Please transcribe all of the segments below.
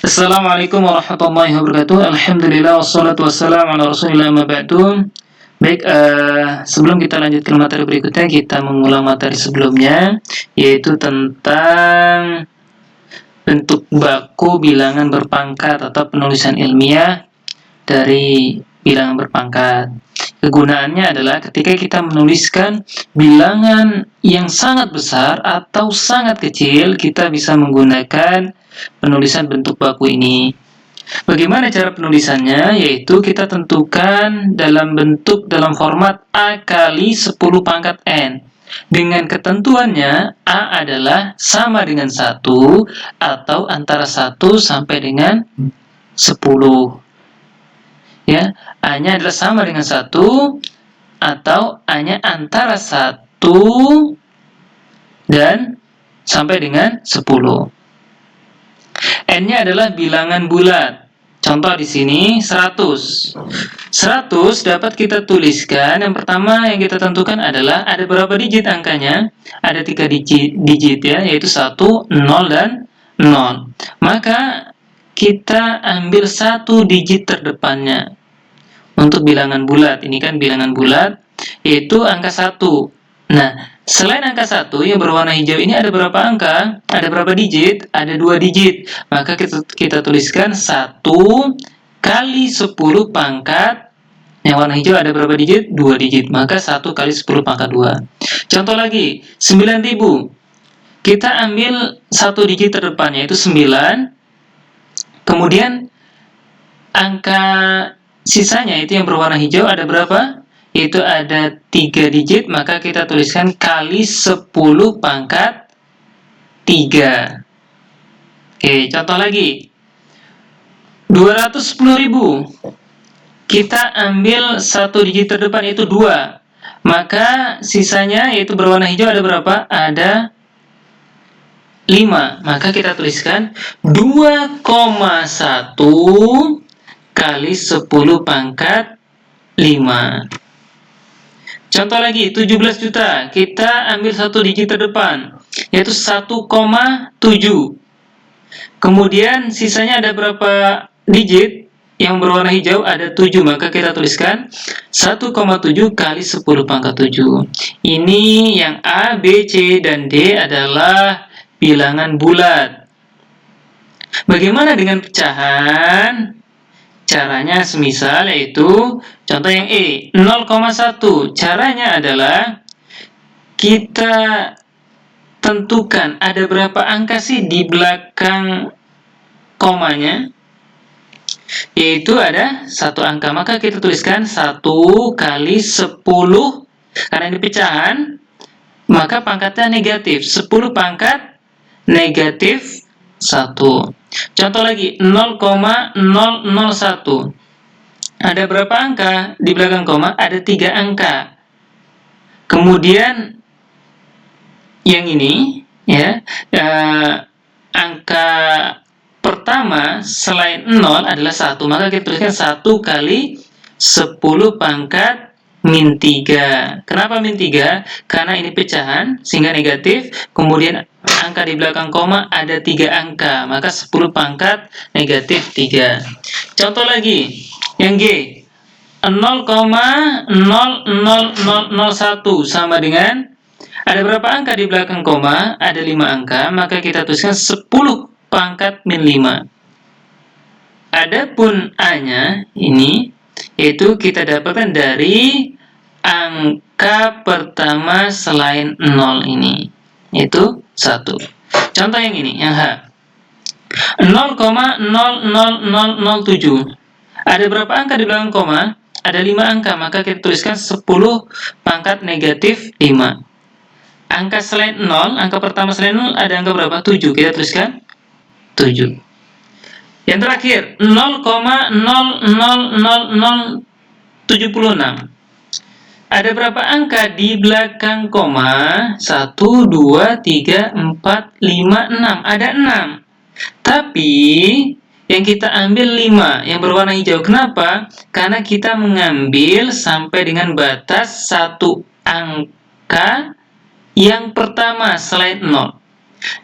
Assalamualaikum warahmatullahi wabarakatuh. Alhamdulillah wassalatu wassalamu ala rasulillah ma ba'du. Baik, sebelum kita lanjut ke materi berikutnya, kita mengulang materi sebelumnya, yaitu tentang bentuk baku bilangan berpangkat atau penulisan ilmiah dari bilangan berpangkat. Kegunaannya adalah ketika kita menuliskan bilangan yang sangat besar atau sangat kecil, kita bisa menggunakan penulisan bentuk baku ini. Bagaimana cara penulisannya? Yaitu kita tentukan dalam format A kali 10 pangkat N. Dengan ketentuannya, A adalah sama dengan 1 atau antara 1 sampai dengan 10. Ya, A-nya adalah sama dengan 1 atau A-nya antara 1 dan sampai dengan 10. N-nya adalah bilangan bulat. Contoh di sini 100. 100 dapat kita tuliskan, yang pertama yang kita tentukan adalah ada berapa digit angkanya? Ada 3 digit ya, yaitu 1, 0, dan 0. Maka kita ambil 1 digit terdepannya. Untuk bilangan bulat, ini kan bilangan bulat, yaitu angka 1. Nah, selain angka 1 yang berwarna hijau ini ada berapa angka? Ada berapa digit? Ada 2 digit. Maka kita tuliskan 1 kali 10 pangkat. Yang warna hijau ada berapa digit? 2 digit. Maka 1 kali 10 pangkat 2. Contoh lagi, 9.000. Kita ambil 1 digit terdepannya, yaitu 9. Kemudian angka sisanya itu yang berwarna hijau ada berapa? Itu ada 3 digit, maka kita tuliskan kali 10 pangkat 3. Oke, contoh lagi. 210.000. Kita ambil 1 digit terdepan, yaitu 2. Maka sisanya, yaitu berwarna hijau, ada berapa? Ada 5. Maka kita tuliskan 2,1 kali 10 pangkat 5. Contoh lagi, 17 juta. Kita ambil 1 digit terdepan, yaitu 1,7. Kemudian sisanya ada berapa digit? Yang berwarna hijau ada 7. Maka kita tuliskan 1,7 kali 10 pangkat 7. Ini yang A, B, C, dan D adalah bilangan bulat. Bagaimana dengan pecahan? Caranya semisal, yaitu contoh yang E, 0,1. Caranya adalah kita tentukan ada berapa angka sih di belakang komanya, yaitu ada 1 angka. Maka kita tuliskan 1 kali 10, karena ini pecahan, maka pangkatnya negatif. 10 pangkat negatif 1. Contoh lagi, 0,001. Ada berapa angka di belakang koma? Ada 3 angka. Kemudian yang ini ya, angka pertama selain 0 adalah 1. Maka kita tuliskan 1 kali 10 pangkat min 3. Kenapa min 3? Karena ini pecahan sehingga negatif. Kemudian angka di belakang koma ada 3 angka, maka 10 pangkat negatif 3. Contoh lagi, yang G, 0,00001 sama dengan, ada berapa angka di belakang koma? Ada 5 angka, maka kita tuliskan 10 pangkat min 5. Adapun A-nya ini, yaitu kita dapatkan dari angka pertama selain 0 ini, yaitu 1. Contoh yang ini, yang H. 0,00007. Ada berapa angka di belakang koma? Ada 5 angka, maka kita tuliskan 10 pangkat negatif 5. Angka selain 0, angka pertama selain 0 ada angka berapa? 7. Kita tuliskan 7. Yang terakhir, 0,00076. Ada berapa angka di belakang koma? 1, 2, 3, 4, 5, 6. Ada 6. Tapi yang kita ambil 5, yang berwarna hijau. Kenapa? Karena kita mengambil sampai dengan batas 1 angka yang pertama selain 0.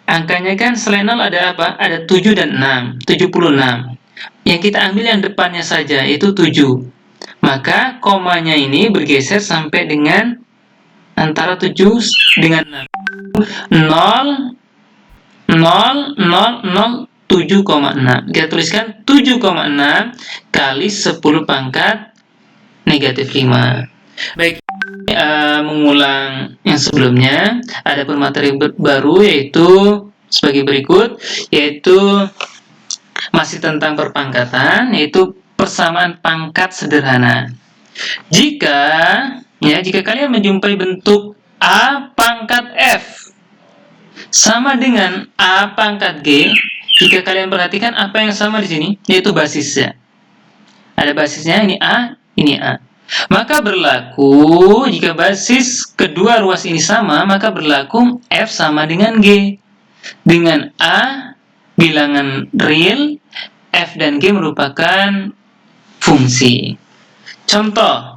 Angkanya kan selain 0 ada apa? Ada 7 dan 6, 76. Yang kita ambil yang depannya saja, itu 7. Maka komanya ini bergeser sampai dengan antara 7 dengan 6. 0, 0, 0, 0, 7,6. Kita tuliskan 7,6 kali 10 pangkat negatif 5. Baik, mengulang yang sebelumnya, ada materi baru yaitu sebagai berikut, yaitu masih tentang perpangkatan, yaitu persamaan pangkat sederhana. Jika kalian menjumpai bentuk A pangkat F sama dengan A pangkat G, jika kalian perhatikan apa yang sama di sini, yaitu basisnya. Ada basisnya, ini A, ini A. Maka berlaku, jika basis kedua ruas ini sama, maka berlaku F sama dengan G. Dengan A bilangan real, F dan G merupakan fungsi. Contoh,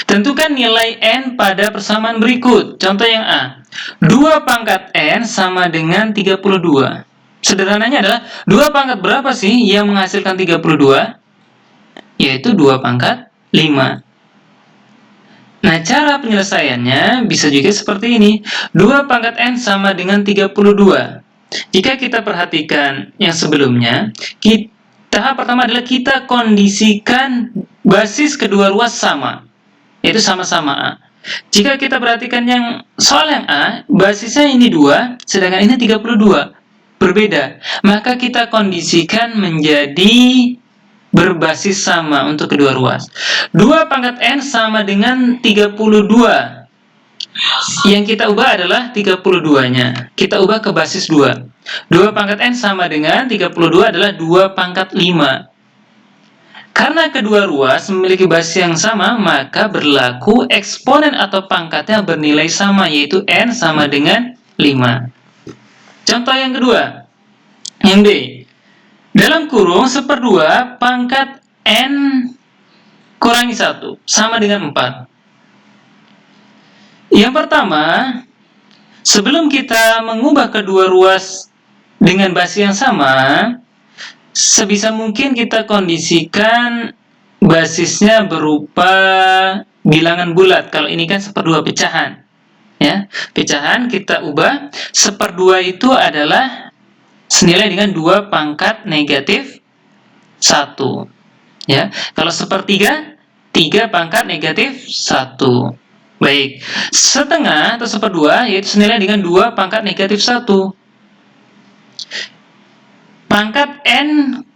tentukan nilai N pada persamaan berikut. Contoh yang A, 2 pangkat N sama dengan 32. Sederhananya adalah, 2 pangkat berapa sih yang menghasilkan 32? Yaitu 2 pangkat 5. Nah, cara penyelesaiannya bisa juga seperti ini. 2 pangkat N sama dengan 32. Jika kita perhatikan yang sebelumnya, tahap pertama adalah kita kondisikan basis kedua ruas sama, yaitu sama-sama A. Jika kita perhatikan yang soal yang A, basisnya ini 2, sedangkan ini 32. Berbeda. Maka kita kondisikan menjadi berbasis sama untuk kedua ruas. 2 pangkat N sama dengan 32. Yang kita ubah adalah 32-nya. Kita ubah ke basis 2. 2 pangkat N sama dengan 32 adalah 2 pangkat 5. Karena kedua ruas memiliki basis yang sama, maka berlaku eksponen atau pangkatnya bernilai sama, yaitu N sama dengan 5. Contoh yang kedua, yang B. Dalam kurung 1/2 pangkat N kurangi 1 sama dengan 4. Yang pertama, sebelum kita mengubah kedua ruas dengan basis yang sama, sebisa mungkin kita kondisikan basisnya berupa bilangan bulat. Kalau ini kan 1/2 pecahan. Ya, pecahan kita ubah 1/2 itu adalah senilai dengan 2 pangkat negatif 1. Ya, kalau 1/3, 3 pangkat negatif 1. Baik, setengah atau 1/2 yaitu senilai dengan 2 pangkat negatif 1. Pangkat N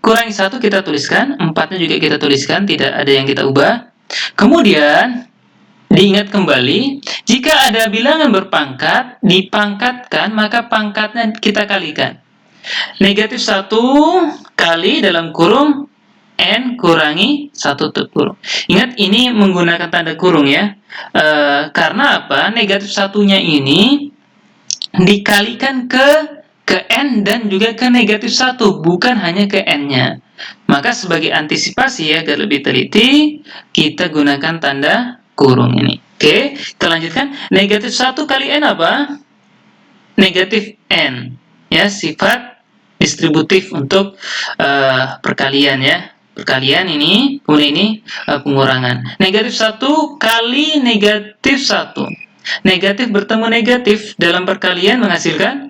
kurangi 1 kita tuliskan, 4-nya juga kita tuliskan, tidak ada yang kita ubah. Kemudian, diingat kembali, jika ada bilangan berpangkat, dipangkatkan, maka pangkatnya kita kalikan. Negatif 1 kali dalam kurung N kurangi 1 tutup kurung. Ingat, ini menggunakan tanda kurung ya. Karena apa? Negatif 1-nya ini dikalikan ke N dan juga ke negatif 1, bukan hanya ke N-nya. Maka sebagai antisipasi ya, agar lebih teliti, kita gunakan tanda kurung ini. Oke, kita lanjutkan. Negatif 1 kali N apa? Negatif N. Ya, sifat distributif untuk perkalian ya. Perkalian ini, kemudian ini pengurangan. Negatif 1 kali negatif 1. Negatif bertemu negatif dalam perkalian menghasilkan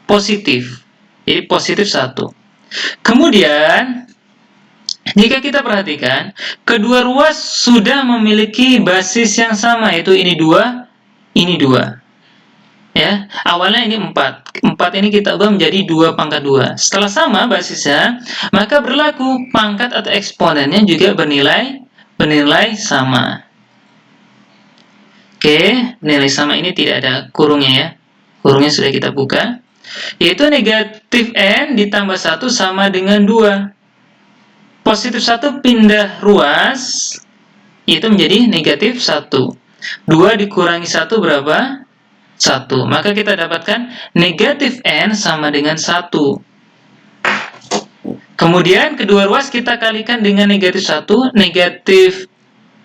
positif. Jadi positif 1. Kemudian, jika kita perhatikan, kedua ruas sudah memiliki basis yang sama, yaitu ini 2, ini 2. Ya, awalnya ini 4. 4 ini kita ubah menjadi 2 pangkat 2. Setelah sama basisnya, maka berlaku pangkat atau eksponennya juga bernilai sama. Oke, nilai sama ini tidak ada kurungnya ya. Kurungnya sudah kita buka. Yaitu negatif N ditambah 1 sama dengan 2. Positif 1 pindah ruas, yaitu menjadi negatif 1. 2 dikurangi 1 berapa? 1. Maka kita dapatkan negatif N sama dengan 1. Kemudian kedua ruas kita kalikan dengan negatif 1. Negatif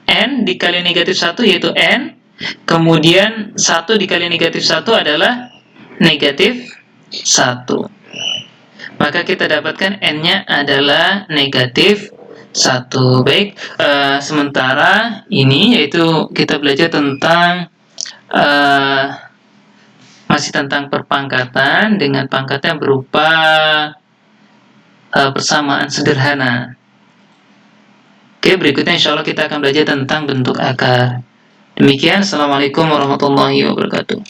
N dikali negatif 1 yaitu N. Kemudian 1 dikali negatif 1 adalah negatif 1. Maka kita dapatkan N-nya adalah negatif 1. Baik, sementara ini yaitu kita belajar tentang masih tentang perpangkatan dengan pangkat yang berupa persamaan sederhana. Oke, berikutnya insya Allah kita akan belajar tentang bentuk akar. Demikian, Assalamualaikum warahmatullahi wabarakatuh.